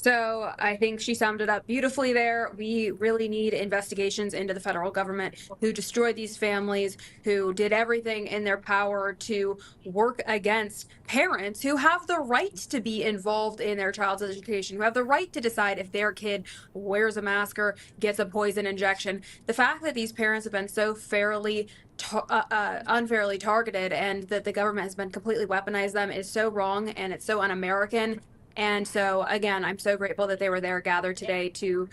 So I think she summed it up beautifully there. We really need investigations into the federal government who destroyed these families, who did everything in their power to work against parents who have the right to be involved in their child's education, who have the right to decide if their kid wears a mask or gets a poison injection. The fact that these parents have been so unfairly targeted and that the government has been completely weaponized them is so wrong, and it's so un-American. And so, again, I'm so grateful that they were there gathered today to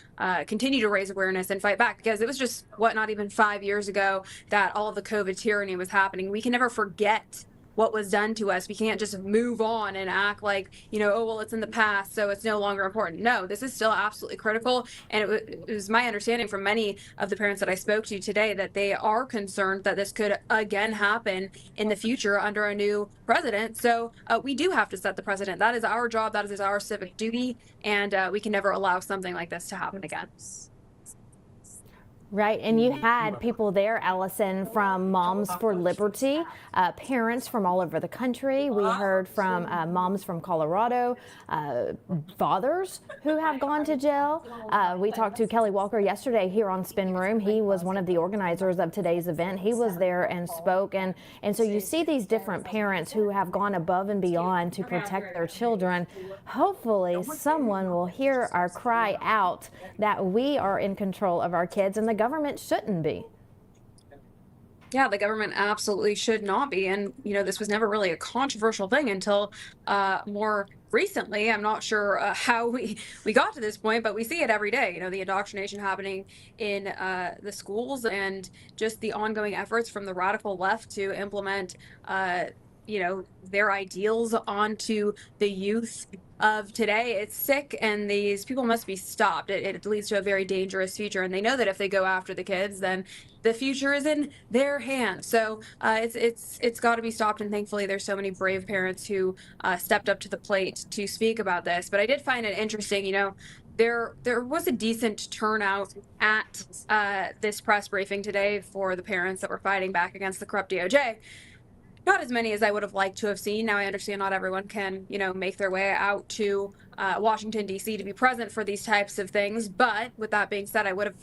continue to raise awareness and fight back, because it was just, not even 5 years ago that all of the COVID tyranny was happening. We can never forget what was done to us. We can't just move on and act like, oh, well, it's in the past, so it's no longer important. No, this is still absolutely critical. And it was my understanding from many of the parents that I spoke to today that they are concerned that this could again happen in the future under a new president. So we do have to set the precedent. That is our job. That is our civic duty. And we can never allow something like this to happen again. Right, and you had people there, Allison, from Moms for Liberty, parents from all over the country. We heard from moms from Colorado, fathers who have gone to jail. We talked to Kelly Walker yesterday here on Spin Room. He was one of the organizers of today's event. He was there and spoke, and so you see these different parents who have gone above and beyond to protect their children. Hopefully someone will hear our cry out that we are in control of our kids, and the government shouldn't be. Yeah, the government absolutely should not be. And, this was never really a controversial thing until more recently. I'm not sure how we got to this point, but we see it every day. The indoctrination happening in the schools and just the ongoing efforts from the radical left to implement their ideals onto the youth of today. It's sick, and these people must be stopped. It leads to a very dangerous future, and they know that if they go after the kids, then the future is in their hands. So it's got to be stopped, and thankfully there's so many brave parents who stepped up to the plate to speak about this. But I did find it interesting, there was a decent turnout at this press briefing today for the parents that were fighting back against the corrupt DOJ. Not as many as I would have liked to have seen. Now, I understand not everyone can, make their way out to Washington, D.C. to be present for these types of things. But with that being said, I would have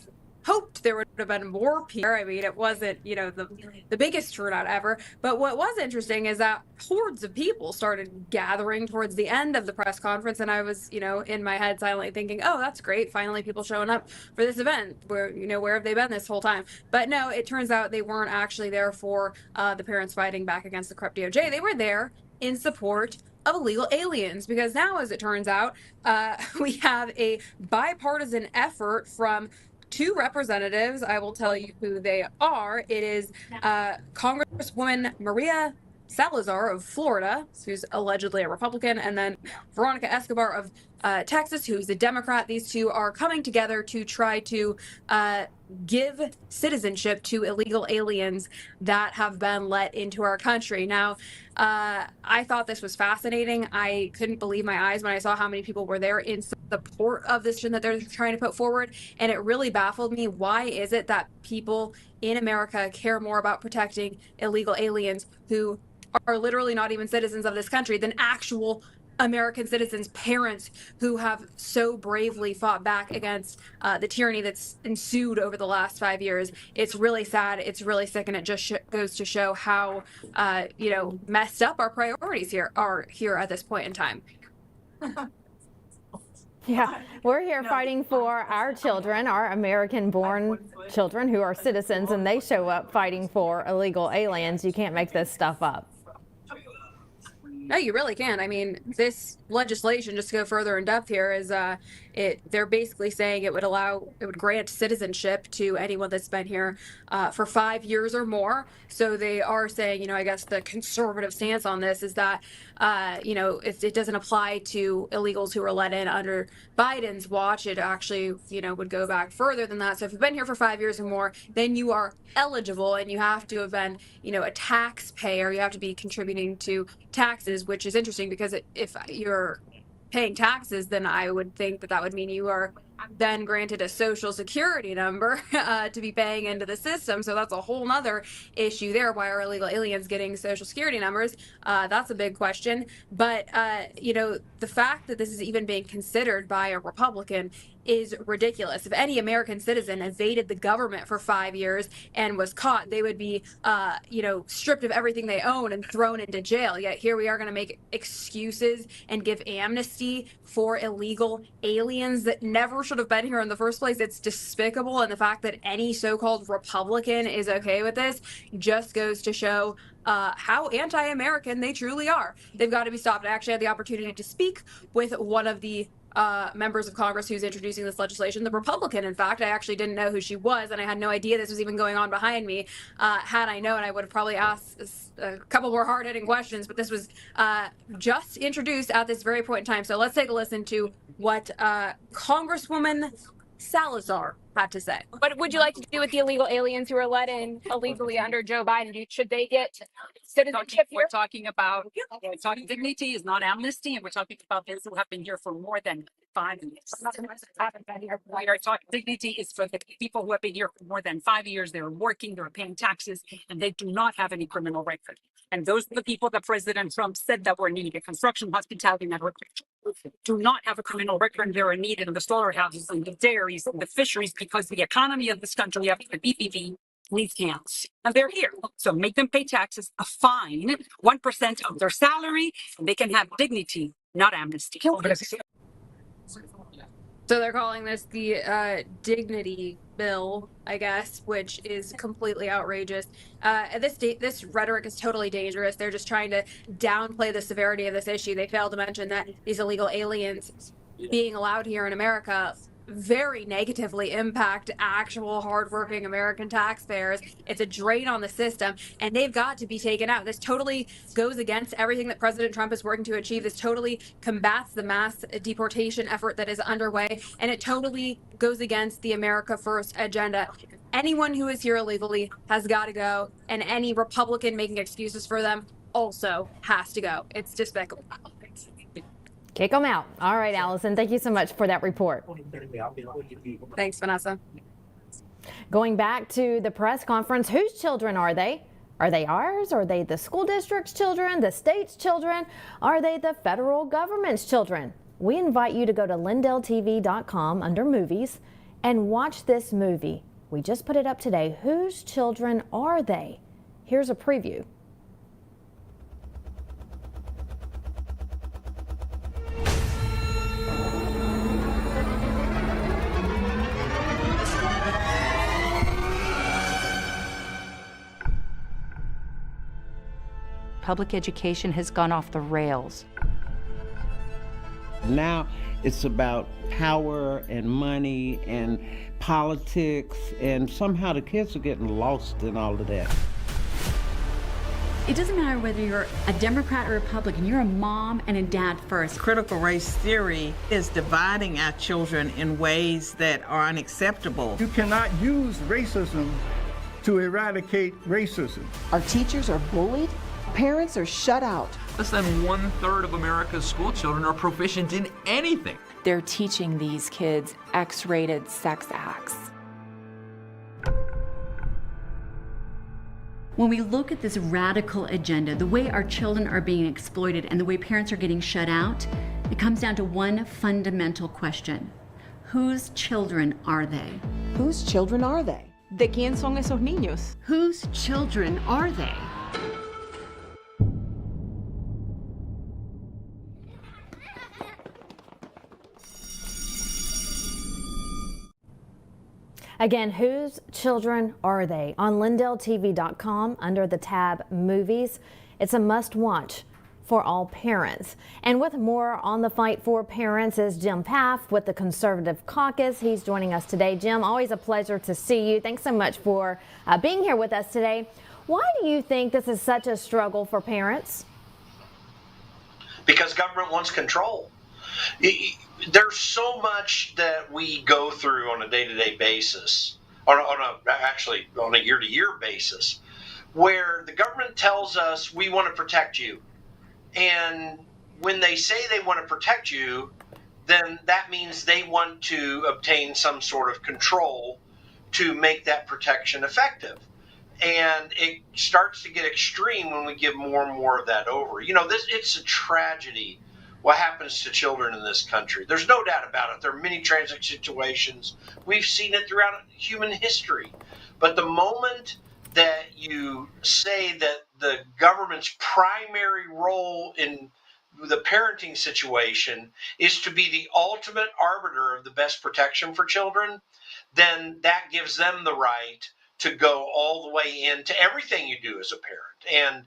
hoped there would have been more people. I mean, it wasn't, the biggest turnout ever. But what was interesting is that hordes of people started gathering towards the end of the press conference. And I was, in my head silently thinking, oh, that's great. Finally, people showing up for this event. Where have they been this whole time? But no, it turns out they weren't actually there for the parents fighting back against the corrupt DOJ. They were there in support of illegal aliens, because now, as it turns out, we have a bipartisan effort from two representatives. I will tell you who they are. It is Congresswoman Maria Salazar of Florida, who's allegedly a Republican, and then Veronica Escobar of Texas, who's a Democrat. These two are coming together to try to give citizenship to illegal aliens that have been let into our country. Now, I thought this was fascinating. I couldn't believe my eyes when I saw how many people were there in support of this that they're trying to put forward. And it really baffled me. Why is it that people in America care more about protecting illegal aliens who are literally not even citizens of this country than actual American citizens, parents who have so bravely fought back against the tyranny that's ensued over the last 5 years? It's really sad. It's really sick, and it just goes to show how messed up our priorities are here at this point in time. Yeah, we're here fighting for our children, our American-born children who are citizens, and they show up fighting for illegal aliens. You can't make this stuff up. No, you really can. I mean, this legislation, just to go further in depth here, is they're basically saying it would grant citizenship to anyone that's been here for 5 years or more. So they are saying, I guess the conservative stance on this is that, it doesn't apply to illegals who are let in under Biden's watch. It actually, would go back further than that. So if you've been here for 5 years or more, then you are eligible, and you have to have been, a taxpayer. You have to be contributing to taxes, which is interesting because if you're paying taxes, then I would think that would mean you are then granted a social security number to be paying into the system. So that's a whole nother issue there. Why are illegal aliens getting social security numbers? That's a big question. But, the fact that this is even being considered by a Republican is ridiculous. If any American citizen evaded the government for 5 years and was caught, they would be, stripped of everything they own and thrown into jail. Yet here we are going to make excuses and give amnesty for illegal aliens that never should have been here in the first place. It's despicable. And the fact that any so-called Republican is okay with this just goes to show how anti-American they truly are. They've got to be stopped. I actually had the opportunity to speak with one of the members of Congress who's introducing this legislation, the Republican. In fact, I actually didn't know who she was, and I had no idea this was even going on behind me. Had I known, I would have probably asked a couple more hard-hitting questions, but this was just introduced at this very point in time. So let's take a listen to what Congresswoman Salazar had to say. What would you like to do with the illegal aliens who are let in illegally under Joe Biden? Should they get citizenship here? We're talking dignity is not amnesty, and we're talking about those who have been here for more than 5 years. We are talking dignity is for the people who have been here for more than 5 years. They're working, they're paying taxes, and they do not have any criminal record. And those are the people that President Trump said that were needed: construction, hospitality, and agriculture. Do not have a criminal record, and they are needed in the slaughterhouses and the dairies and the fisheries, because the economy of this country after the BPP needs hands. And they're here. So make them pay taxes, a fine, 1% of their salary, and they can have dignity, not amnesty. So they're calling this the dignity bill, I guess, which is completely outrageous. This rhetoric is totally dangerous. They're just trying to downplay the severity of this issue. They fail to mention that these illegal aliens being allowed here in America very negatively impact actual hardworking American taxpayers. It's a drain on the system, and they've got to be taken out. This totally goes against everything that President Trump is working to achieve. This totally combats the mass deportation effort that is underway, and it totally goes against the America First agenda. Anyone who is here illegally has got to go, and any Republican making excuses for them also has to go. It's despicable. Kick them out. All right, Allison, thank you so much for that report. Thanks, Vanessa. Going back to the press conference, whose children are they? Are they ours? Are they the school district's children, the state's children? Are they the federal government's children? We invite you to go to LindellTV.com under movies and watch this movie. We just put it up today. Whose children are they? Here's a preview. Public education has gone off the rails. Now it's about power and money and politics, and somehow the kids are getting lost in all of that. It doesn't matter whether you're a Democrat or Republican, you're a mom and a dad first. Critical race theory is dividing our children in ways that are unacceptable. You cannot use racism to eradicate racism. Our teachers are bullied. Parents are shut out. Less than 1/3 of America's school children are proficient in anything. They're teaching these kids X-rated sex acts. When we look at this radical agenda, the way our children are being exploited and the way parents are getting shut out, it comes down to one fundamental question. Whose children are they? Whose children are they? ¿De quién son esos niños? Whose children are they? Again, whose children are they? On LindellTV.com under the tab Movies. It's a must-watch for all parents. And with more on the fight for parents is Jim Paff with the Conservative Caucus. He's joining us today. Jim, always a pleasure to see you. Thanks so much for being here with us today. Why do you think this is such a struggle for parents? Because government wants control. There's so much that we go through on a day-to-day basis, on a year-to-year basis, where the government tells us we want to protect you. And when they say they want to protect you, then that means they want to obtain some sort of control to make that protection effective. And it starts to get extreme when we give more and more of that over. It's a tragedy what happens to children in this country. There's no doubt about it. There are many tragic situations. We've seen it throughout human history. But the moment that you say that the government's primary role in the parenting situation is to be the ultimate arbiter of the best protection for children, then that gives them the right to go all the way into everything you do as a parent. And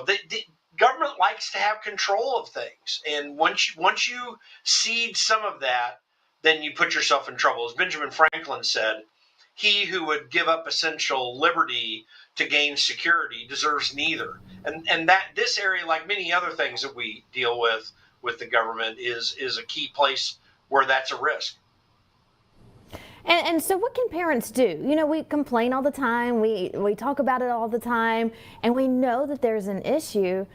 the government likes to have control of things, and once you cede some of that, then you put yourself in trouble. As Benjamin Franklin said, he who would give up essential liberty to gain security deserves neither. And that this area, like many other things that we deal with the government, is a key place where that's a risk. And so what can parents do? We complain all the time, we talk about it all the time, and we know that there's an issue,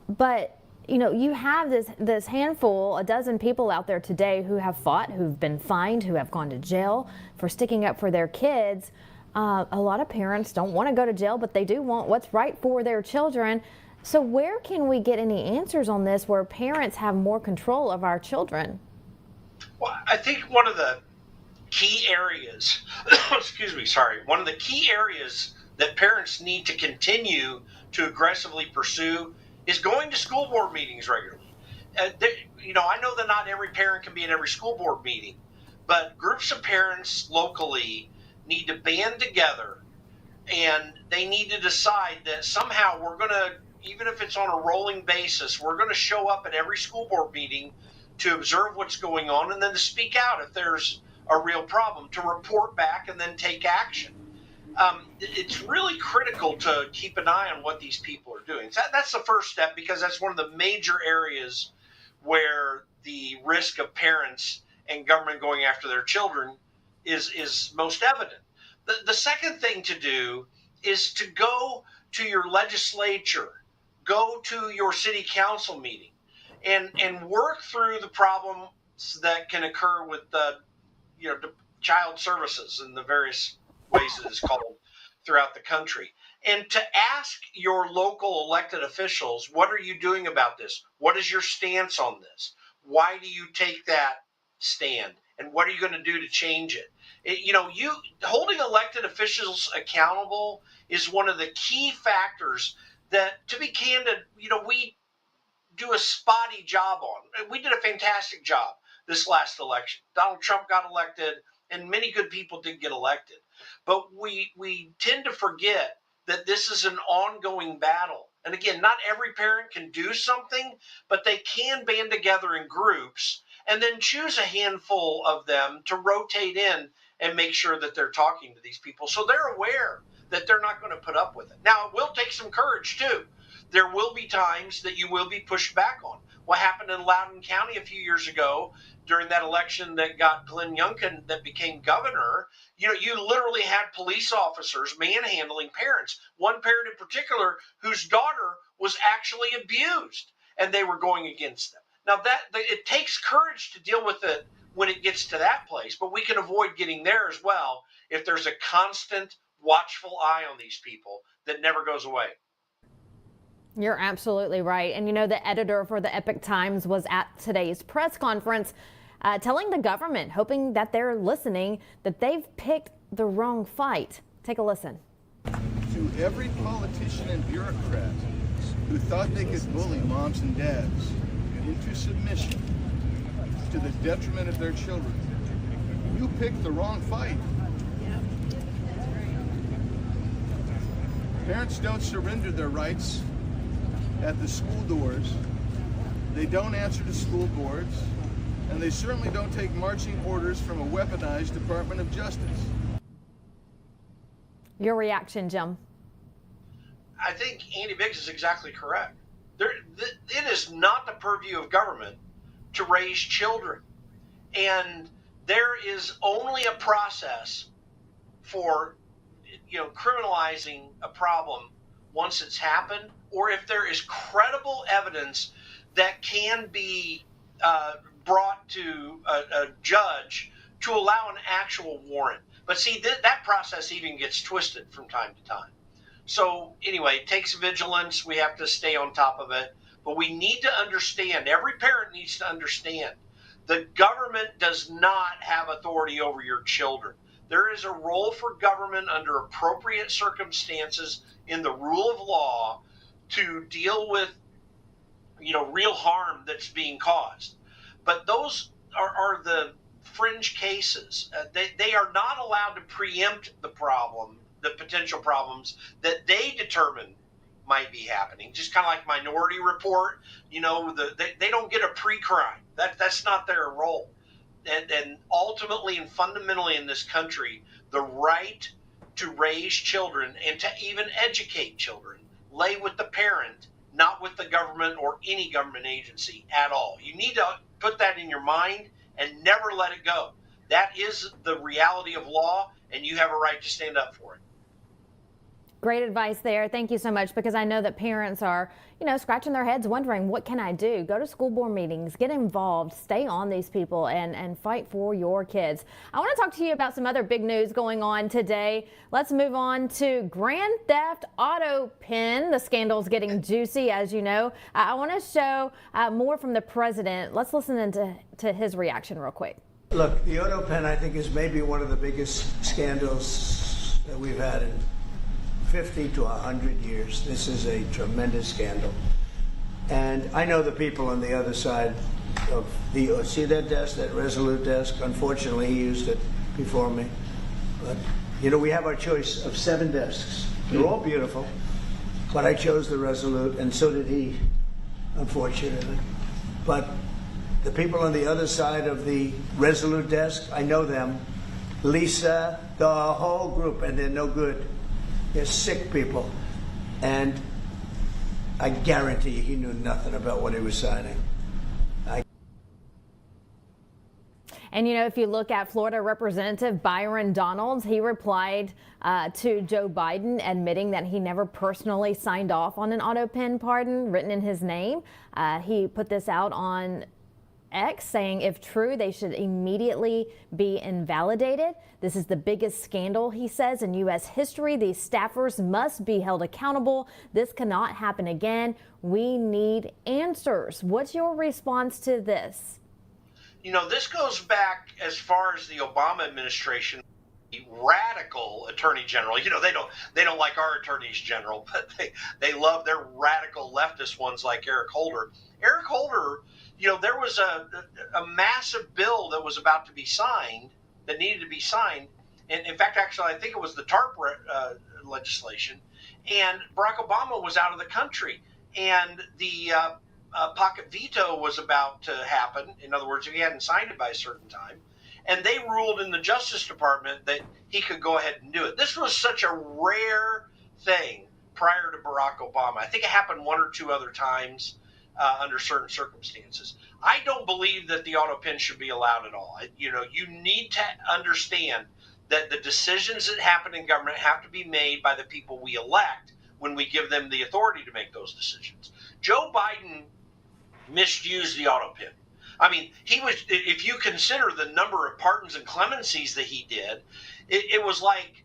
but you have this handful, a dozen people out there today who have fought, who've been fined, who have gone to jail for sticking up for their kids. A lot of parents don't want to go to jail, but they do want what's right for their children. So where can we get any answers on this where parents have more control of our children? Well, I think one of the key areas, one of the key areas that parents need to continue to aggressively pursue is going to school board meetings regularly. I know that not every parent can be in every school board meeting, but groups of parents locally need to band together, and they need to decide that somehow we're going to, even if it's on a rolling basis, we're going to show up at every school board meeting to observe what's going on, and then to speak out if there's a real problem, to report back and then take action. It's really critical to keep an eye on what these people are doing. That's the first step, because that's one of the major areas where the risk of parents and government going after their children is most evident. The second thing to do is to go to your legislature, go to your city council meeting, and work through the problems that can occur with the child services in the various ways it is called throughout the country, and to ask your local elected officials, what are you doing about this? What is your stance on this? Why do you take that stand? And what are you going to do to change it? You holding elected officials accountable is one of the key factors that, to be candid, we do a spotty job on. We did a fantastic job this last election. Donald Trump got elected, and many good people did get elected. But we tend to forget that this is an ongoing battle. And again, not every parent can do something, but they can band together in groups and then choose a handful of them to rotate in and make sure that they're talking to these people so they're aware that they're not going to put up with it. Now, it will take some courage, too. There will be times that you will be pushed back on. What happened in Loudoun County a few years ago during that election that got Glenn Youngkin that became governor, you literally had police officers manhandling parents. One parent in particular whose daughter was actually abused, and they were going against them. Now, it takes courage to deal with it when it gets to that place, but we can avoid getting there as well if there's a constant watchful eye on these people that never goes away. You're absolutely right. And the editor for the Epoch Times was at today's press conference telling the government, hoping that they're listening, that they've picked the wrong fight. Take a listen. To every politician and bureaucrat who thought they could bully moms and dads into submission to the detriment of their children, you picked the wrong fight. Parents don't surrender their rights at the school doors. They don't answer to school boards, and they certainly don't take marching orders from a weaponized Department of Justice. Your reaction, Jim? I think Andy Biggs is exactly correct. It is not the purview of government to raise children, and there is only a process for criminalizing a problem once it's happened, or if there is credible evidence that can be brought to a judge to allow an actual warrant. But see, that process even gets twisted from time to time. So anyway, it takes vigilance. We have to stay on top of it. But we need to understand, every parent needs to understand, the government does not have authority over your children. There is a role for government under appropriate circumstances in the rule of law to deal with, real harm that's being caused. But those are the fringe cases. They are not allowed to preempt the potential problems that they determine might be happening. Just kind of like Minority Report, they don't get a pre-crime. That's not their role. And ultimately and fundamentally in this country, the right to raise children and to even educate children lay with the parent, not with the government or any government agency at all. You need to put that in your mind and never let it go. That is the reality of law, and you have a right to stand up for it. Great advice there. Thank you so much, because I know that parents are, scratching their heads wondering, what can I do? Go to school board meetings, get involved, stay on these people and fight for your kids. I want to talk to you about some other big news going on today. Let's move on to Grand Theft Auto Pen. The scandal's getting juicy, as you know. I want to show more from the president. Let's listen to his reaction real quick. Look, the auto pen, I think, is maybe one of the biggest scandals that we've had in 50 to 100 years. This is a tremendous scandal. And I know the people on the other side of see that desk, that Resolute desk? Unfortunately, he used it before me. But, we have our choice of 7 desks. They're all beautiful, but I chose the Resolute, and so did he, unfortunately. But the people on the other side of the Resolute desk, I know them. Lisa, the whole group, and they're no good. They're sick people, and I guarantee you he knew nothing about what he was signing. And, if you look at Florida Representative Byron Donalds, he replied to Joe Biden admitting that he never personally signed off on an auto pen pardon written in his name. He put this out on X, saying if true, they should immediately be invalidated. This is the biggest scandal, he says, in U.S. history. These staffers must be held accountable. This cannot happen again. We need answers. What's your response to this? This goes back as far as the Obama administration. The radical attorney general, they don't like our attorneys general, but they love their radical leftist ones like Eric Holder. Eric Holder, there was a massive bill that was about to be signed, that needed to be signed. And in fact, actually, I think it was the TARP legislation. And Barack Obama was out of the country. And the pocket veto was about to happen. In other words, if he hadn't signed it by a certain time. And they ruled in the Justice Department that he could go ahead and do it. This was such a rare thing prior to Barack Obama. I think it happened 1 or 2 other times under certain circumstances. I don't believe that the auto pen should be allowed at all. You need to understand that the decisions that happen in government have to be made by the people we elect when we give them the authority to make those decisions. Joe Biden misused the auto pen. I mean, if you consider the number of pardons and clemencies that he did, it was like,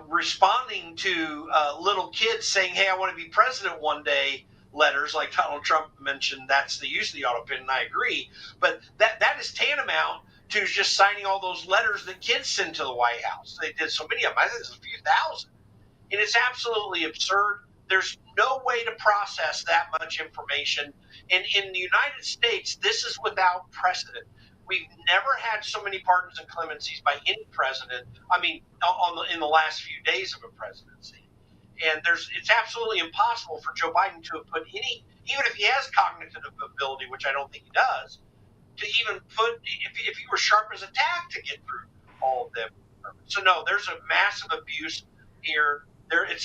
responding to little kids saying, hey, I want to be president one day, letters like Donald Trump mentioned. That's the use of the auto pen, and I agree. But that is tantamount to just signing all those letters that kids send to the White House. They did so many of them. I think it's a few thousand. And it's absolutely absurd. There's no way to process that much information. And in the United States, this is without precedent. We've never had so many pardons and clemencies by any president. I mean, in the last few days of a presidency. And it's absolutely impossible for Joe Biden to have put even if he has cognitive ability, which I don't think he does, to even put, if he were sharp as a tack, to get through all of them. So no, there's a massive abuse here. It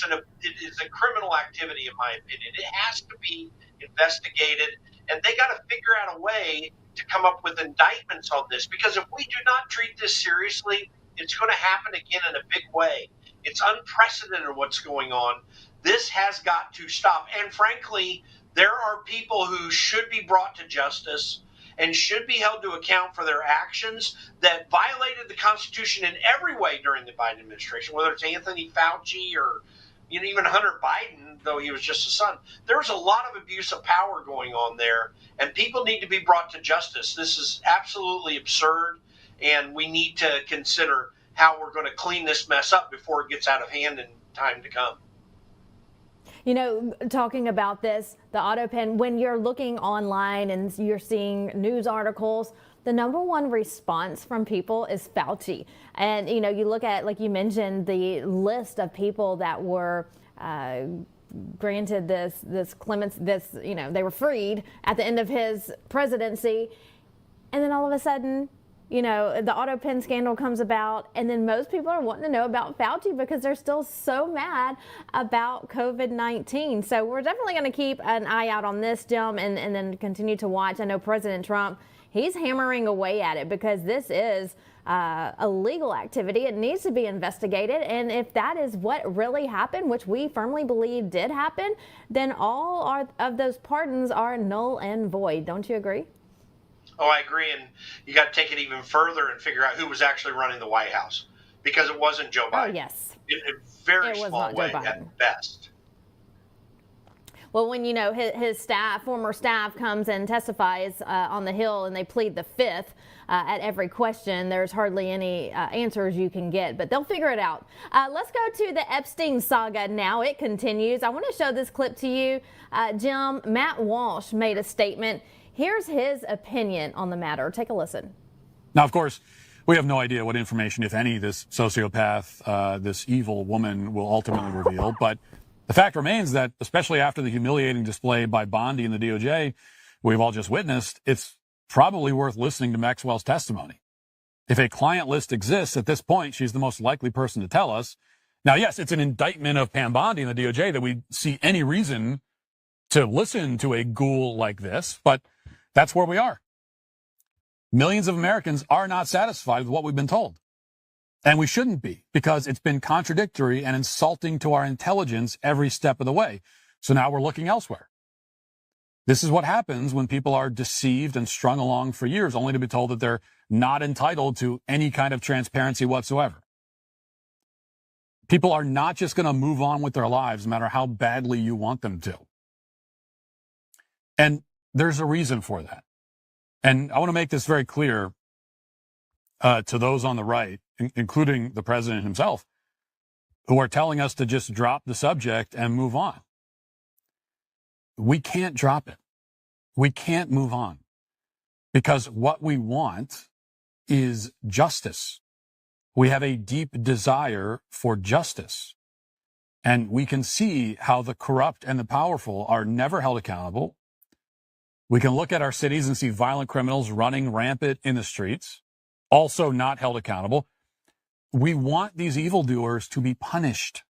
is a criminal activity, in my opinion. It has to be investigated, and they got to figure out a way to come up with indictments on this, because if we do not treat this seriously, it's going to happen again in a big way. It's unprecedented what's going on. This has got to stop. And frankly, there are people who should be brought to justice, and should be held to account for their actions that violated the Constitution in every way during the Biden administration, whether it's Anthony Fauci or even Hunter Biden, though he was just a son. There was a lot of abuse of power going on there, and people need to be brought to justice. This is absolutely absurd, and we need to consider how we're going to clean this mess up before it gets out of hand in time to come. Talking about this, the auto pen, when you're looking online and you're seeing news articles, the number one response from people is Fauci. And, you look at, like you mentioned, the list of people that were granted this clemency, they were freed at the end of his presidency. And then all of a sudden, the auto pen scandal comes about, and then most people are wanting to know about Fauci because they're still so mad about COVID-19. So we're definitely going to keep an eye out on this, Jim, and then continue to watch. I know President Trump, he's hammering away at it because this is a legal activity. It needs to be investigated. And if that is what really happened, which we firmly believe did happen, then all of those pardons are null and void. Don't you agree? Oh, I agree. And you got to take it even further and figure out who was actually running the White House, because it wasn't Joe Biden. Oh, yes. In a very small way at best. Well, when, his staff, former staff comes and testifies on the Hill and they plead the fifth at every question, there's hardly any answers you can get, but they'll figure it out. Let's go to the Epstein saga now. It continues. I want to show this clip to you. Jim, Matt Walsh made a statement. Here's his opinion on the matter. Take a listen. Now, of course, we have no idea what information, if any, this sociopath, this evil woman will ultimately reveal. But the fact remains that, especially after the humiliating display by Bondi and the DOJ we've all just witnessed, it's probably worth listening to Maxwell's testimony. If a client list exists at this point, she's the most likely person to tell us. Now, yes, it's an indictment of Pam Bondi and the DOJ that we see any reason to listen to a ghoul like this, but that's where we are. Millions of Americans are not satisfied with what we've been told. And we shouldn't be, because it's been contradictory and insulting to our intelligence every step of the way. So now we're looking elsewhere. This is what happens when people are deceived and strung along for years, only to be told that they're not entitled to any kind of transparency whatsoever. People are not just going to move on with their lives, no matter how badly you want them to. And there's a reason for that. And I want to make this very clear to those on the right, including the president himself, who are telling us to just drop the subject and move on. We can't drop it. We can't move on, because what we want is justice. We have a deep desire for justice. And we can see how the corrupt and the powerful are never held accountable. We can look at our cities and see violent criminals running rampant in the streets, also not held accountable. We want these evildoers to be punished.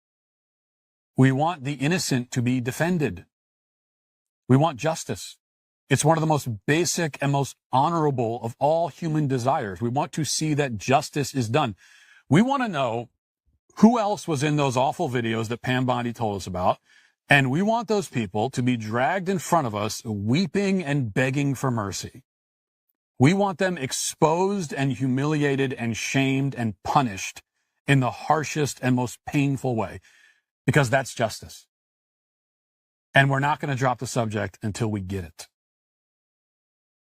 We want the innocent to be defended. We want justice. It's one of the most basic and most honorable of all human desires. We want to see that justice is done. We want to know who else was in those awful videos that Pam Bondi told us about. And we want those people to be dragged in front of us, weeping and begging for mercy. We want them exposed and humiliated and shamed and punished in the harshest and most painful way, because that's justice. And we're not going to drop the subject until we get it.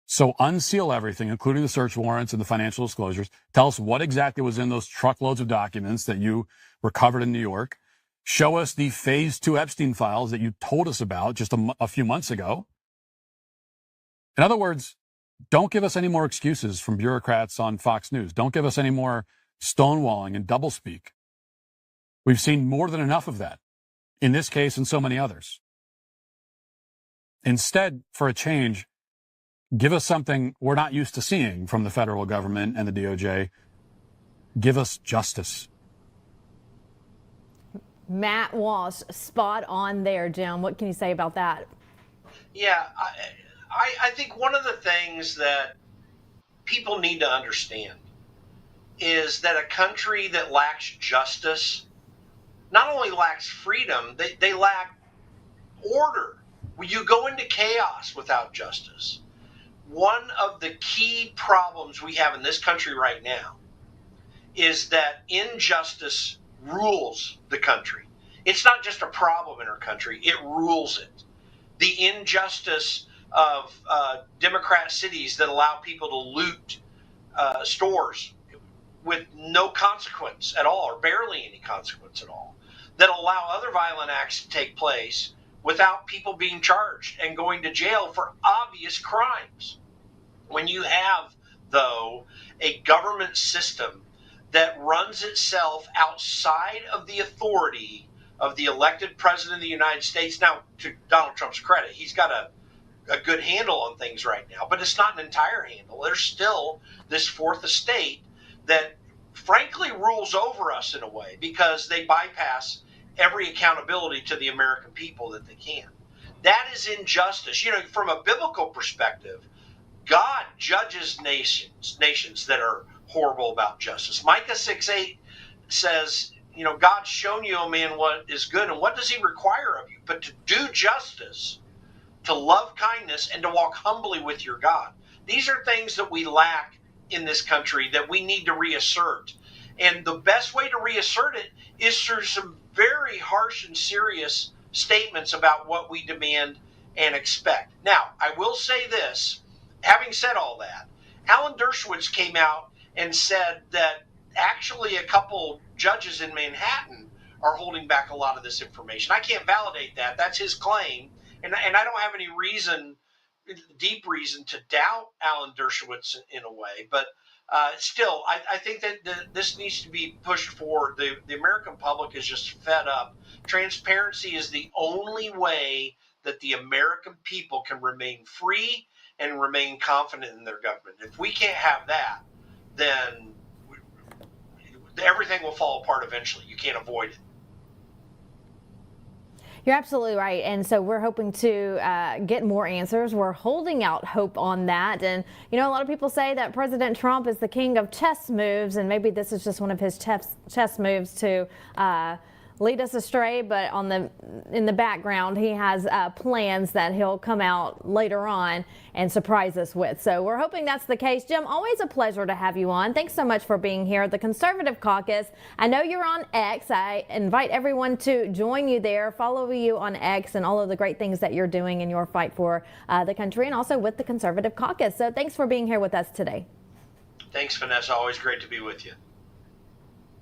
So unseal everything, including the search warrants and the financial disclosures. Tell us what exactly was in those truckloads of documents that you recovered in New York. Show us the phase 2 Epstein files that you told us about just a few months ago. In other words, don't give us any more excuses from bureaucrats on Fox News. Don't give us any more stonewalling and doublespeak. We've seen more than enough of that in this case and so many others. Instead, for a change, give us something we're not used to seeing from the federal government and the DOJ. Give us justice. Matt Walsh, spot on there, Jim. What can you say about that? Yeah, I think one of the things that people need to understand is that a country that lacks justice not only lacks freedom, they lack order. You go into chaos without justice. one of the key problems we have in this country right now is that injustice rules the country. It's not just a problem in our country, it rules it. The injustice of Democrat cities that allow people to loot stores with no consequence at all, or barely any consequence at all, that allow other violent acts to take place without people being charged and going to jail for obvious crimes. When you have, though, a government system that runs itself outside of the authority of the elected president of the United States, now, to Donald Trump's credit, he's got a good handle on things right now, but it's not an entire handle. There's still this fourth estate that frankly rules over us in a way because they bypass every accountability to the American people that they can. That is injustice. You know, from a biblical perspective, God judges nations that are horrible about justice. Micah 6:8 says, you know, God's shown you, O man, what is good, and what does he require of you? But to do justice, to love kindness, and to walk humbly with your God. These are things that we lack in this country that we need to reassert. And the best way to reassert it is through some very harsh and serious statements about what we demand and expect. Now, I will say this, having said all that, Alan Dershowitz came out and said that actually a couple judges in Manhattan are holding back a lot of this information. I can't validate that. That's his claim. And I don't have any reason, deep reason, to doubt Alan Dershowitz in a way. But still, I think that this needs to be pushed forward. The American public is just fed up. Transparency is the only way that the American people can remain free and remain confident in their government. If we can't have that, then everything will fall apart eventually. You can't avoid it. You're absolutely right. And so we're hoping to get more answers. We're holding out hope on that. And, you know, a lot of people say that President Trump is the king of chess moves, and maybe this is just one of his chess moves to lead us astray. But in the background, he has plans that he'll come out later on and surprise us with. So we're hoping that's the case. Jim, always a pleasure to have you on. Thanks so much for being here. The Conservative Caucus, I know you're on X. I invite everyone to join you there, follow you on X, and all of the great things that you're doing in your fight for the country and also with the Conservative Caucus. So thanks for being here with us today. Thanks, Vanessa. Always great to be with you.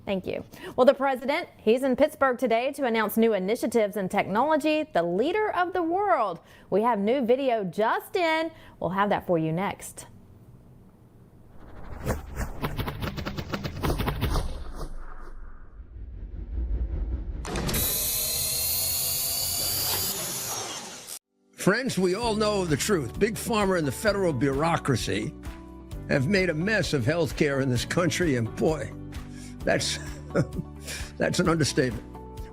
Thank you. Well, the president, he's in Pittsburgh today to announce new initiatives in technology, the leader of the world. We have new video just in. We'll have that for you next. Friends, we all know the truth. Big Pharma and the federal bureaucracy have made a mess of health care in this country, and boy, that's an understatement.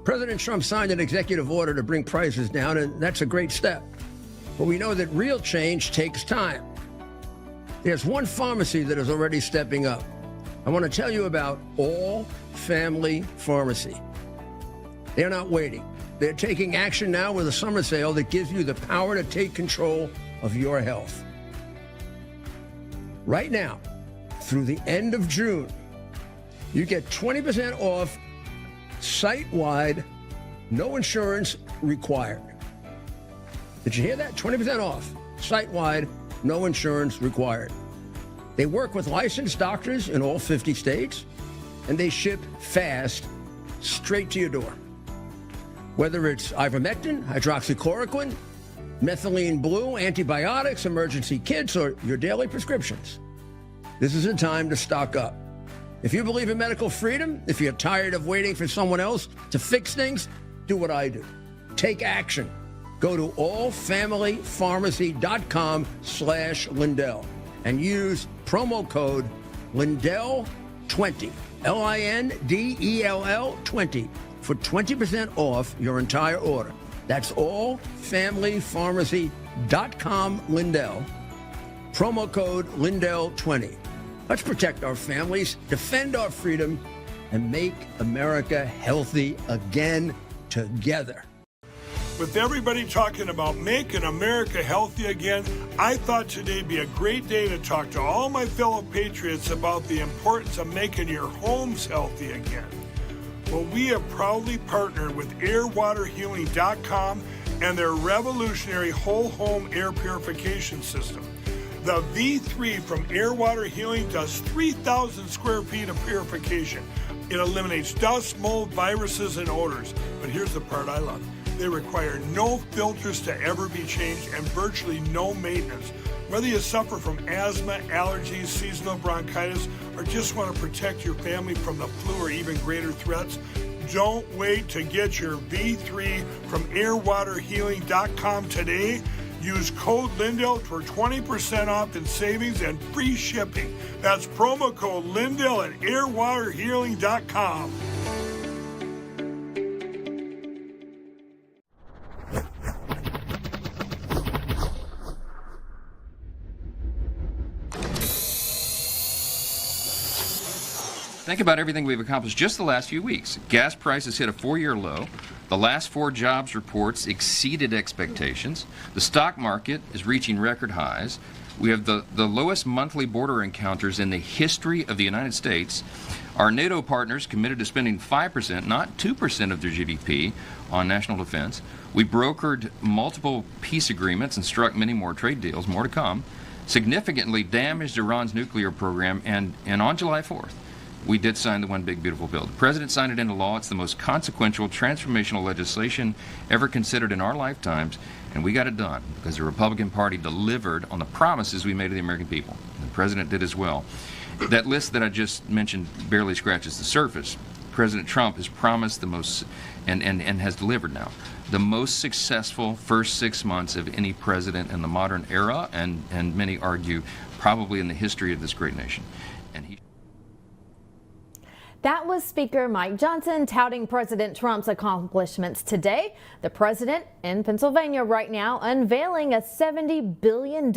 President Trump signed an executive order to bring prices down, and that's a great step. But we know that real change takes time. There's one pharmacy that is already stepping up. I want to tell you about All Family Pharmacy. They're not waiting. They're taking action now with a summer sale that gives you the power to take control of your health. Right now, through the end of June, you get 20% off site-wide, no insurance required. Did you hear that? 20% off site-wide, no insurance required. They work with licensed doctors in all 50 states, and they ship fast straight to your door. Whether it's ivermectin, hydroxychloroquine, methylene blue, antibiotics, emergency kits, or your daily prescriptions, this is a time to stock up. If you believe in medical freedom, if you're tired of waiting for someone else to fix things, do what I do. Take action. Go to allfamilypharmacy.com/Lindell and use promo code Lindell20, Lindell 20 for 20% off your entire order. That's allfamilypharmacy.com, Lindell. Promo code Lindell20. Let's protect our families, defend our freedom, and make America healthy again together. With everybody talking about making America healthy again, I thought today'd be a great day to talk to all my fellow patriots about the importance of making your homes healthy again. Well, we have proudly partnered with airwaterhealing.com and their revolutionary whole home air purification system. The V3 from Air Water Healing does 3,000 square feet of purification. It eliminates dust, mold, viruses, and odors. But here's the part I love. They require no filters to ever be changed and virtually no maintenance. Whether you suffer from asthma, allergies, seasonal bronchitis, or just want to protect your family from the flu or even greater threats, don't wait to get your V3 from airwaterhealing.com today. Use code Lindell for 20% off in savings and free shipping. That's promo code Lindell at airwaterhealing.com. Think about everything we've accomplished just the last few weeks. Gas prices hit a 4-year low. The last 4 jobs reports exceeded expectations. The stock market is reaching record highs. We have the lowest monthly border encounters in the history of the United States. Our NATO partners committed to spending 5%, not 2% of their GDP on national defense. We brokered multiple peace agreements and struck many more trade deals, more to come. Significantly damaged Iran's nuclear program, and on July 4th, we did sign the One Big Beautiful Bill. The President signed it into law. It's the most consequential, transformational legislation ever considered in our lifetimes, and we got it done because the Republican Party delivered on the promises we made to the American people. The President did as well. That list that I just mentioned barely scratches the surface. President Trump has promised the most, and has delivered now, the most successful first 6 months of any president in the modern era, and many argue probably in the history of this great nation. And he That was Speaker Mike Johnson touting President Trump's accomplishments today. The president in Pennsylvania right now unveiling a $70 billion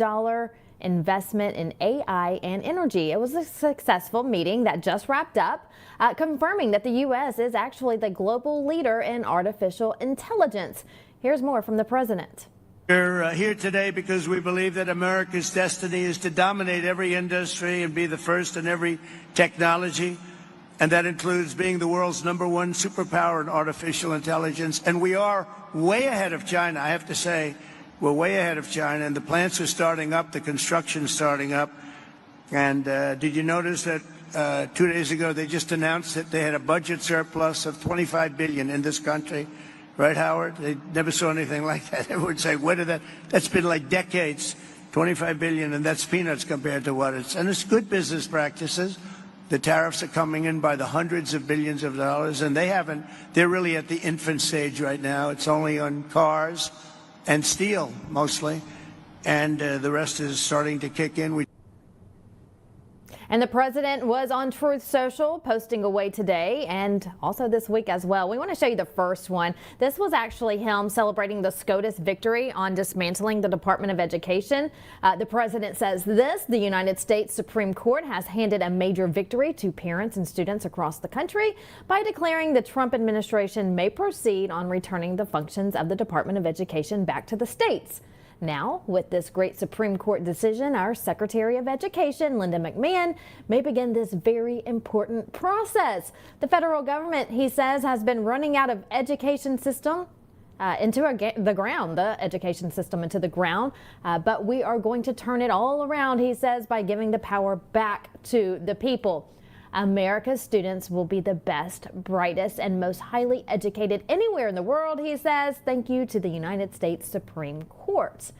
investment in AI and energy. It was a successful meeting that just wrapped up, confirming that the U.S. is actually the global leader in artificial intelligence. Here's more from the president. We're here today because we believe that America's destiny is to dominate every industry and be the first in every technology. And that includes being the world's #1 superpower in artificial intelligence. And we are way ahead of China. I have to say, we're way ahead of China. And the plants are starting up, the construction's starting up. And did you notice that 2 days ago they just announced that they had a budget surplus of $25 billion in this country? Right, Howard? They never saw anything like that. Everyone would say, where did that? That's been like decades, $25 billion, and that's peanuts compared to what it's. And it's good business practices. The tariffs are coming in by the hundreds of billions of dollars, and they're really at the infant stage right now. It's only on cars and steel, mostly, and the rest is starting to kick in. And the president was on Truth Social posting away today and also this week as well. We want to show you the first one. This was actually him celebrating the SCOTUS victory on dismantling the Department of Education. The president says the United States Supreme Court has handed a major victory to parents and students across the country by declaring the Trump administration may proceed on returning the functions of the Department of Education back to the states. Now, with this great Supreme Court decision, our Secretary of Education, Linda McMahon, may begin this very important process. The federal government, he says, has been running out of education system into the ground, but we are going to turn it all around, he says, by giving the power back to the people. America's students will be the best, brightest, and most highly educated anywhere in the world, he says, thank you to the United States Supreme Court.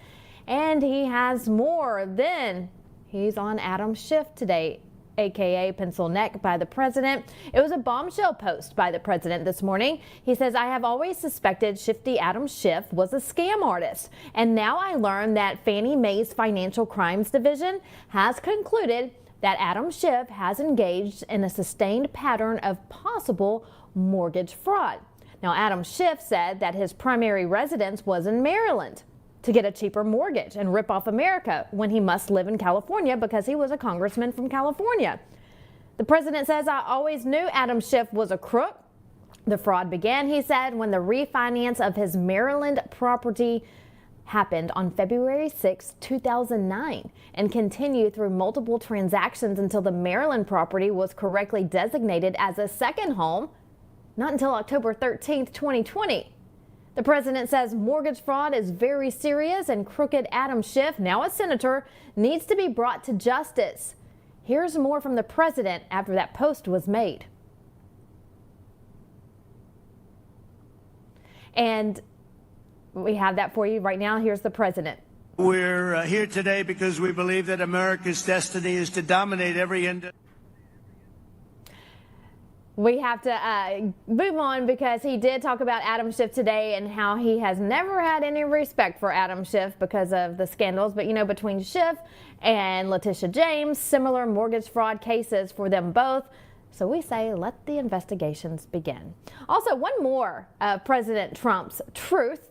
And he has more. Then he's on Adam Schiff today, aka Pencil Neck by the president. It was a bombshell post by the president this morning. He says, I have always suspected Shifty Adam Schiff was a scam artist. And now I learned that Fannie Mae's Financial Crimes Division has concluded that Adam Schiff has engaged in a sustained pattern of possible mortgage fraud. Now, Adam Schiff said that his primary residence was in Maryland to get a cheaper mortgage and rip off America when he must live in California because he was a congressman from California. The president says, I always knew Adam Schiff was a crook. The fraud began, he said, when the refinance of his Maryland property happened on February 6, 2009, and continued through multiple transactions until the Maryland property was correctly designated as a second home, not until October 13, 2020. The president says mortgage fraud is very serious and crooked Adam Schiff, now a senator, needs to be brought to justice. Here's more from the president after that post was made. And we have that for you right now. Here's the president. We're here today because we believe that America's destiny is to dominate every industry. We have to move on because he did talk about Adam Schiff today and how he has never had any respect for Adam Schiff because of the scandals. But, you know, between Schiff and Letitia James, similar mortgage fraud cases for them both. So we say let the investigations begin. Also, one more of President Trump's truths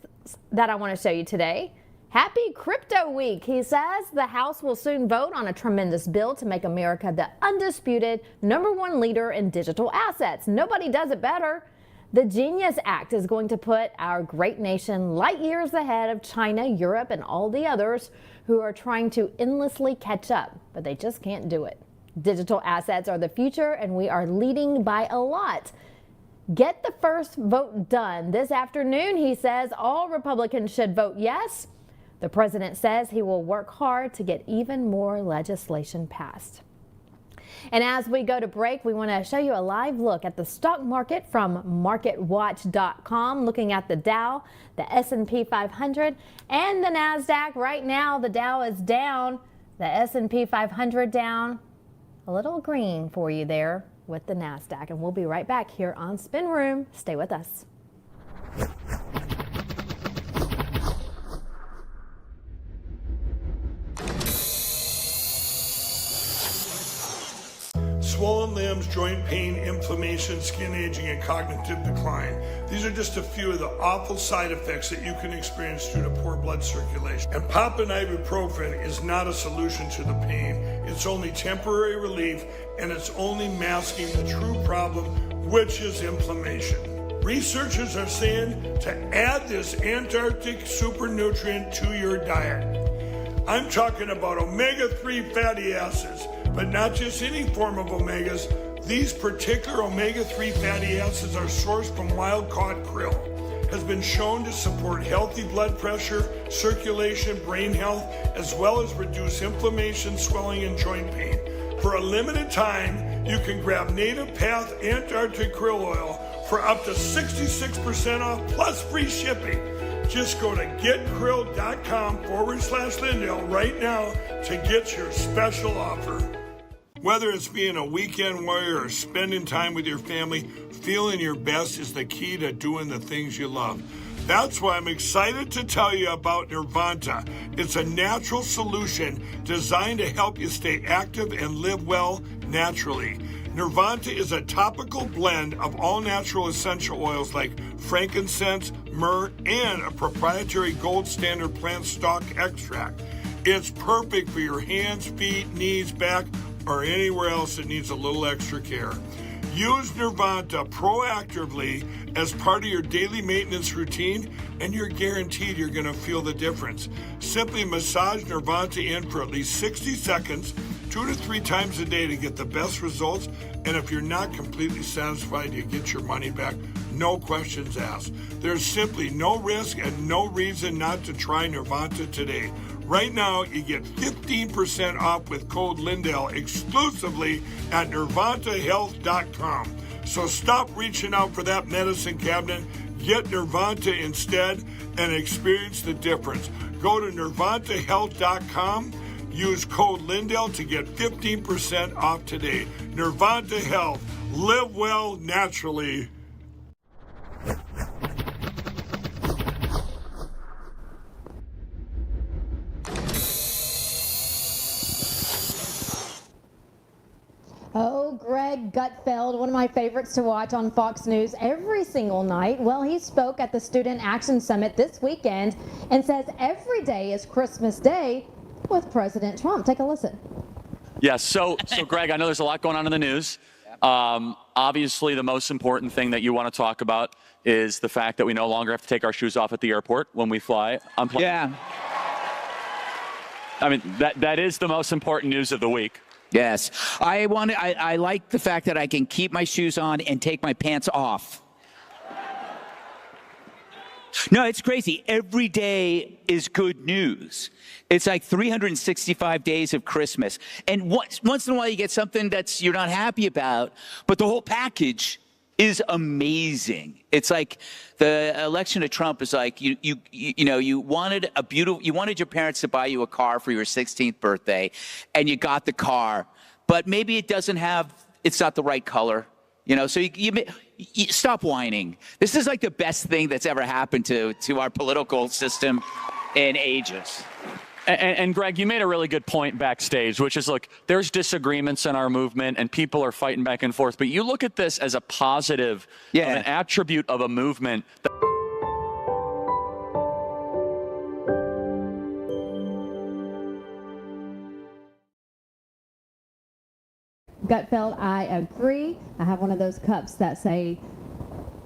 that I want to show you today. Happy Crypto Week. He says the House will soon vote on a tremendous bill to make America the undisputed #1 leader in digital assets. Nobody does it better. The Genius Act is going to put our great nation light years ahead of China, Europe, and all the others who are trying to endlessly catch up, but they just can't do it. Digital assets are the future, and we are leading by a lot. Get the first vote done this afternoon. He says all Republicans should vote yes. The president says he will work hard to get even more legislation passed. And as we go to break, we want to show you a live look at the stock market from MarketWatch.com, looking at the Dow, the S&P 500, and the NASDAQ. Right now, the Dow is down, the S&P 500 down, a little green for you there with the NASDAQ. And we'll be right back here on Spin Room. Stay with us. Swollen limbs, joint pain, inflammation, skin aging, and cognitive decline. These are just a few of the awful side effects that you can experience due to poor blood circulation. And popping ibuprofen is not a solution to the pain. It's only temporary relief, and it's only masking the true problem, which is inflammation. Researchers are saying to add this Antarctic super nutrient to your diet. I'm talking about omega-3 fatty acids, but not just any form of omegas. These particular omega-3 fatty acids are sourced from wild-caught krill. Has been shown to support healthy blood pressure, circulation, brain health, as well as reduce inflammation, swelling, and joint pain. For a limited time, you can grab Native Path Antarctic Krill Oil for up to 66% off plus free shipping. Just go to getkrill.com/Lindell right now to get your special offer. Whether it's being a weekend warrior or spending time with your family, feeling your best is the key to doing the things you love. That's why I'm excited to tell you about Nirvanta. It's a natural solution designed to help you stay active and live well naturally. Nirvanta is a topical blend of all natural essential oils like frankincense, myrrh, and a proprietary gold standard plant stock extract. It's perfect for your hands, feet, knees, back, or anywhere else that needs a little extra care. Use Nirvanta proactively as part of your daily maintenance routine, and you're guaranteed you're going to feel the difference. Simply massage Nirvanta in for at least 60 seconds, 2 to 3 times a day to get the best results. And if you're not completely satisfied, you get your money back. No questions asked. There's simply no risk and no reason not to try Nirvanta today. Right now, you get 15% off with code Lindell exclusively at nirvantahealth.com. So stop reaching out for that medicine cabinet. Get Nirvanta instead and experience the difference. Go to nirvantahealth.com. Use code Lindell to get 15% off today. Nirvanta Health. Live well naturally. Oh, Greg Gutfeld, one of my favorites to watch on Fox News every single night. Well, he spoke at the Student Action Summit this weekend and says every day is Christmas Day with President Trump. Take a listen. Yes, so Greg, I know there's a lot going on in the news. Obviously, the most important thing that you want to talk about is the fact that we no longer have to take our shoes off at the airport when we fly. Yeah. I mean, that is the most important news of the week. Yes. I like the fact that I can keep my shoes on and take my pants off. No, it's crazy. Every day is good news. It's like 365 days of Christmas. And once in a while you get something you're not happy about, but the whole package is amazing. It's like the election of Trump is like you wanted your parents to buy you a car for your 16th birthday, and you got the car, but maybe it's not the right color. So you stop whining. This is like the best thing that's ever happened to our political system in ages. And Greg, you made a really good point backstage, which is, look, there's disagreements in our movement and people are fighting back and forth, but you look at this as a positive, an attribute of a movement. Gutfeld, I agree. I have one of those cups that say,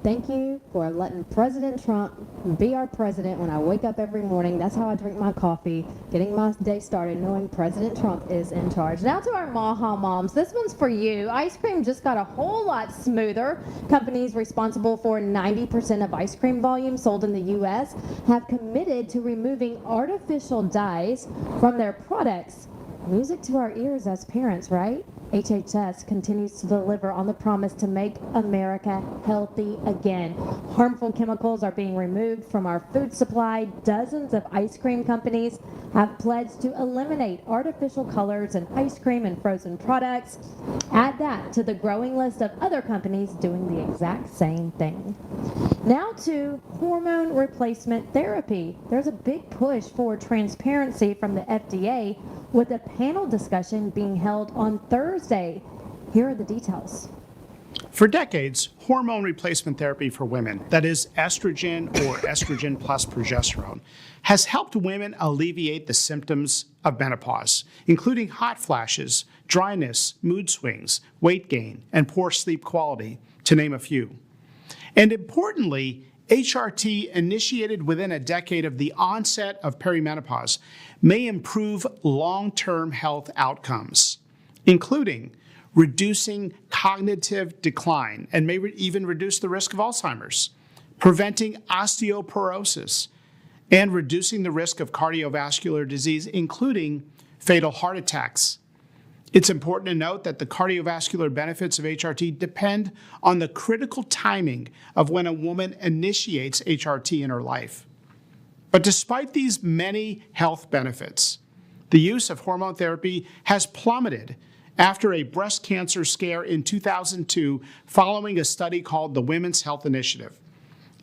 thank you for letting President Trump be our president when I wake up every morning. That's how I drink my coffee, getting my day started knowing President Trump is in charge. Now to our Maha moms. This one's for you. Ice cream just got a whole lot smoother. Companies responsible for 90% of ice cream volume sold in the U.S. have committed to removing artificial dyes from their products. Music to our ears as parents, right? HHS continues to deliver on the promise to make America healthy again. Harmful chemicals are being removed from our food supply. Dozens of ice cream companies have pledged to eliminate artificial colors in ice cream and frozen products. Add that to the growing list of other companies doing the exact same thing. Now to hormone replacement therapy. There's a big push for transparency from the FDA with a panel discussion being held on Thursday. Here are the details. For decades, hormone replacement therapy for women, that is estrogen or estrogen plus progesterone, has helped women alleviate the symptoms of menopause, including hot flashes, dryness, mood swings, weight gain, and poor sleep quality, to name a few. And importantly, HRT, initiated within a decade of the onset of perimenopause, may improve long-term health outcomes, including reducing cognitive decline and may even reduce the risk of Alzheimer's, preventing osteoporosis, and reducing the risk of cardiovascular disease, including fatal heart attacks. It's important to note that the cardiovascular benefits of HRT depend on the critical timing of when a woman initiates HRT in her life. But despite these many health benefits, the use of hormone therapy has plummeted after a breast cancer scare in 2002 following a study called the Women's Health Initiative.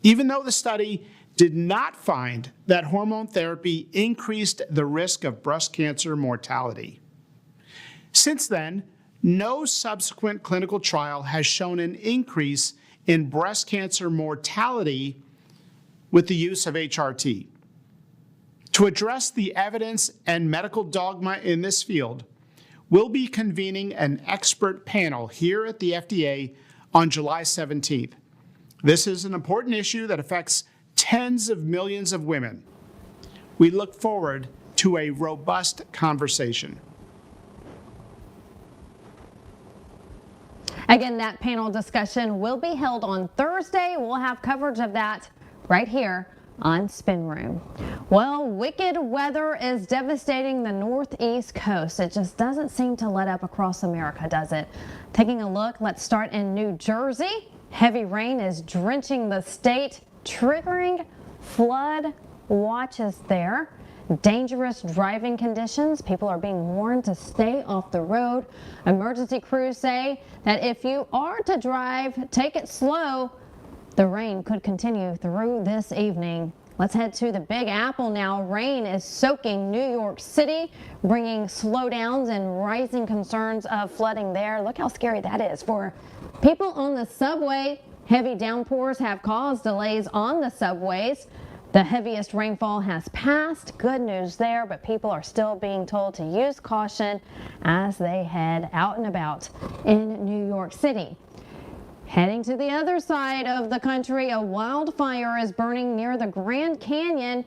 Even though the study did not find that hormone therapy increased the risk of breast cancer mortality. Since then, no subsequent clinical trial has shown an increase in breast cancer mortality with the use of HRT. To address the evidence and medical dogma in this field, we'll be convening an expert panel here at the FDA on July 17th. This is an important issue that affects tens of millions of women. We look forward to a robust conversation. Again, that panel discussion will be held on Thursday. We'll have coverage of that right here on Spin Room. Well, wicked weather is devastating the northeast coast. It just doesn't seem to let up across America, does it? Taking a look, let's start in New Jersey. Heavy rain is drenching the state, triggering flood watches there. Dangerous driving conditions. People are being warned to stay off the road. Emergency crews say that if you are to drive, take it slow. The rain could continue through this evening. Let's head to the Big Apple now. Rain is soaking New York City, bringing slowdowns and rising concerns of flooding there. Look how scary that is for people on the subway. Heavy downpours have caused delays on the subways. The heaviest rainfall has passed. Good news there, but people are still being told to use caution as they head out and about in New York City. Heading to the other side of the country, a wildfire is burning near the Grand Canyon,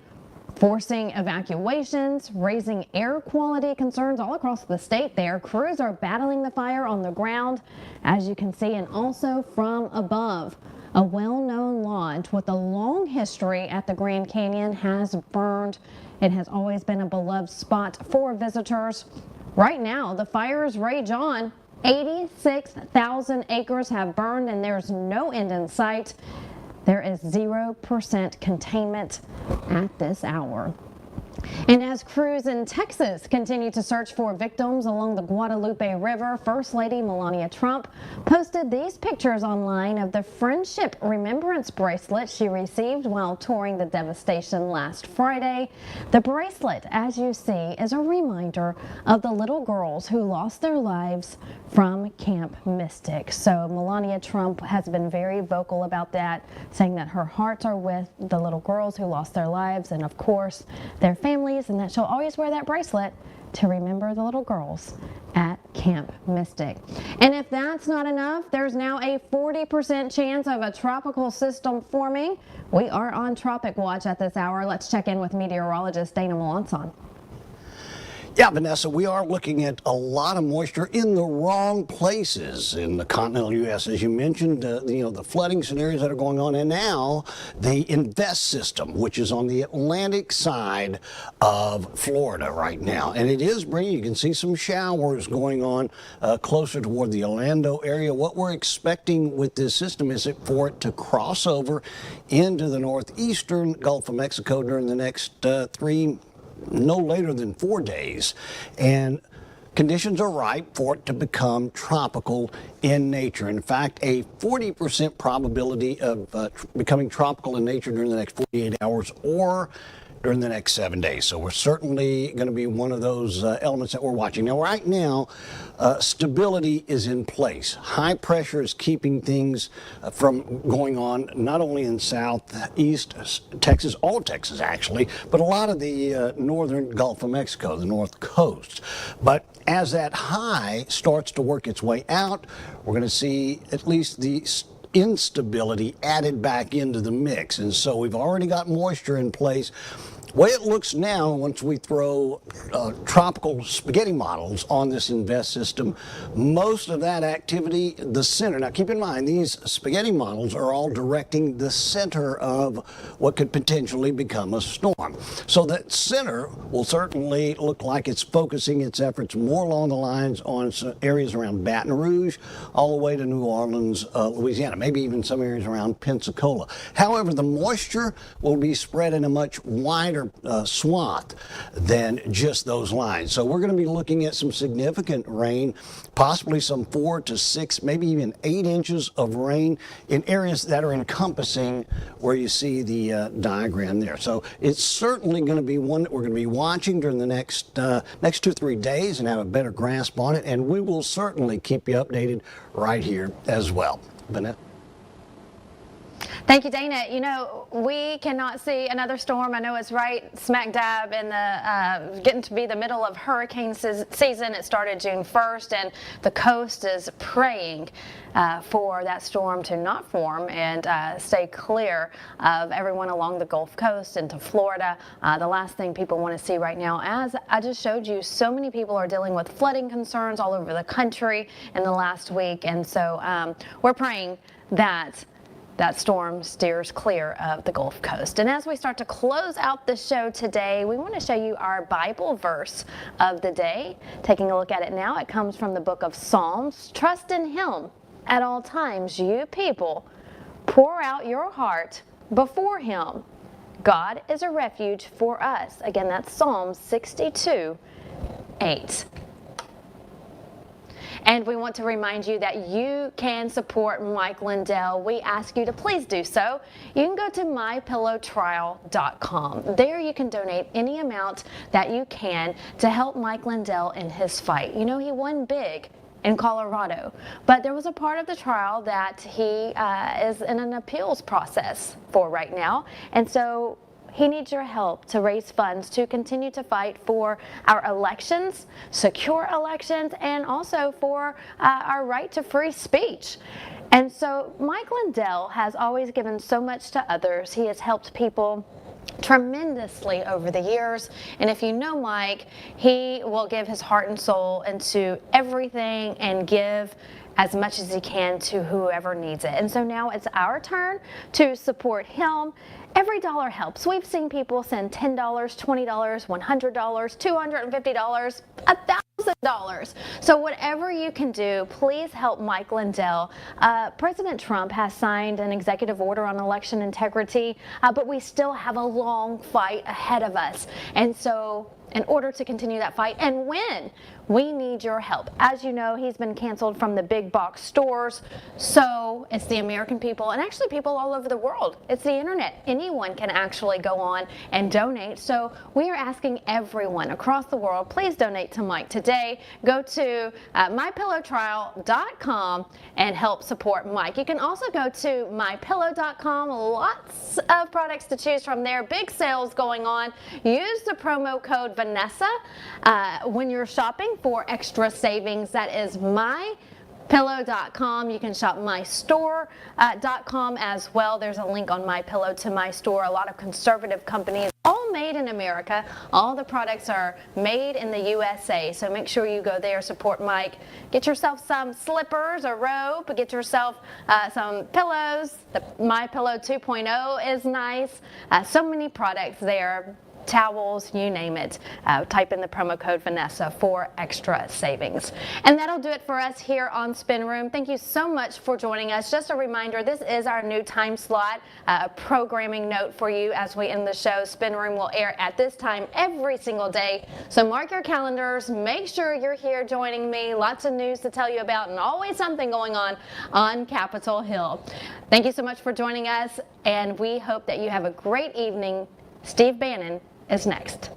forcing evacuations, raising air quality concerns all across the state there. Crews are battling the fire on the ground, as you can see, and also from above. A well-known lodge with a long history at the Grand Canyon has burned. It has always been a beloved spot for visitors. Right now, the fires rage on. 86,000 acres have burned and there's no end in sight. There is 0% containment at this hour. And as crews in Texas continue to search for victims along the Guadalupe River, First Lady Melania Trump posted these pictures online of the Friendship Remembrance bracelet she received while touring the devastation last Friday. The bracelet, as you see, is a reminder of the little girls who lost their lives from Camp Mystic. So Melania Trump has been very vocal about that, saying that her hearts are with the little girls who lost their lives and, of course, their families, and that she'll always wear that bracelet to remember the little girls at Camp Mystic. And if that's not enough, there's now a 40% chance of a tropical system forming. We are on Tropic Watch at this hour. Let's check in with meteorologist Dana Melanson. Yeah, Vanessa, we are looking at a lot of moisture in the wrong places in the continental U.S. As you mentioned, the flooding scenarios that are going on, and now the Invest system, which is on the Atlantic side of Florida right now. And it is bringing, you can see some showers going on closer toward the Orlando area. What we're expecting with this system is for it to cross over into the northeastern Gulf of Mexico during the next no later than 4 days, and conditions are ripe for it to become tropical in nature. In fact, a 40% probability of becoming tropical in nature during the next 48 hours or during the next 7 days. So we're certainly going to be one of those elements that we're watching. Now, right now, stability is in place. High pressure is keeping things from going on not only in southeast Texas, all of Texas actually, but a lot of the northern Gulf of Mexico, the north coast. But as that high starts to work its way out, we're going to see at least the instability added back into the mix. And so we've already got moisture in place. The way it looks now, once we throw tropical spaghetti models on this Invest system, most of that activity, the center. Now keep in mind, these spaghetti models are all directing the center of what could potentially become a storm. So that center will certainly look like it's focusing its efforts more along the lines on areas around Baton Rouge, all the way to New Orleans, Louisiana, maybe even some areas around Pensacola. However, the moisture will be spread in a much wider swath than just those lines. So we're going to be looking at some significant rain, possibly some 4 to 6, maybe even 8 inches of rain in areas that are encompassing where you see the diagram there. So it's certainly going to be one that we're going to be watching during the next 2 or 3 days and have a better grasp on it. And we will certainly keep you updated right here as well. Vanessa? Thank you, Dana. You know, we cannot see another storm. I know it's right smack dab in the getting to be the middle of hurricane season. It started June 1st, and the coast is praying for that storm to not form and stay clear of everyone along the Gulf Coast into Florida. The last thing people want to see right now, as I just showed you, so many people are dealing with flooding concerns all over the country in the last week, and so we're praying that that storm steers clear of the Gulf Coast. And as we start to close out the show today, we want to show you our Bible verse of the day. Taking a look at it now, it comes from the book of Psalms. Trust in Him at all times, you people. Pour out your heart before Him. God is a refuge for us. Again, that's Psalm 62:8. And we want to remind you that you can support Mike Lindell. We ask you to please do so. You can go to mypillowtrial.com. There you can donate any amount that you can to help Mike Lindell in his fight. You know, he won big in Colorado, but there was a part of the trial that he is in an appeals process for right now. And so he needs your help to raise funds to continue to fight for our elections, secure elections, and also for our right to free speech. And so Mike Lindell has always given so much to others. He has helped people tremendously over the years, and if you know Mike, he will give his heart and soul into everything and give as much as he can to whoever needs it. And so now it's our turn to support him. Every dollar helps. We've seen people send $10, $20, $100, $250, $1,000. So whatever you can do, please help Mike Lindell. President Trump has signed an executive order on election integrity, but we still have a long fight ahead of us. And so in order to continue that fight and win, we need your help. As you know, he's been canceled from the big box stores, so it's the American people and actually people all over the world. It's the internet. Anyone can actually go on and donate. So we are asking everyone across the world, please donate to Mike today. Go to mypillowtrial.com and help support Mike. You can also go to mypillow.com. Lots of products to choose from there. Big sales going on. Use the promo code Vanessa when you're shopping for extra savings. That is mypillow.com. You can shop mystore.com as well. There's a link on MyPillow to my store. A lot of conservative companies, all made in America. All the products are made in the USA. So make sure you go there, support Mike. Get yourself some slippers, a robe, get yourself some pillows. The MyPillow 2.0 is nice. So many products there. Towels, you name it. Type in the promo code Vanessa for extra savings. And that'll do it for us here on Spin Room. Thank you so much for joining us. Just a reminder, this is our new time slot. A programming note for you as we end the show. Spin Room will air at this time every single day. So mark your calendars. Make sure you're here joining me. Lots of news to tell you about and always something going on Capitol Hill. Thank you so much for joining us, and we hope that you have a great evening. Steve Bannon is next.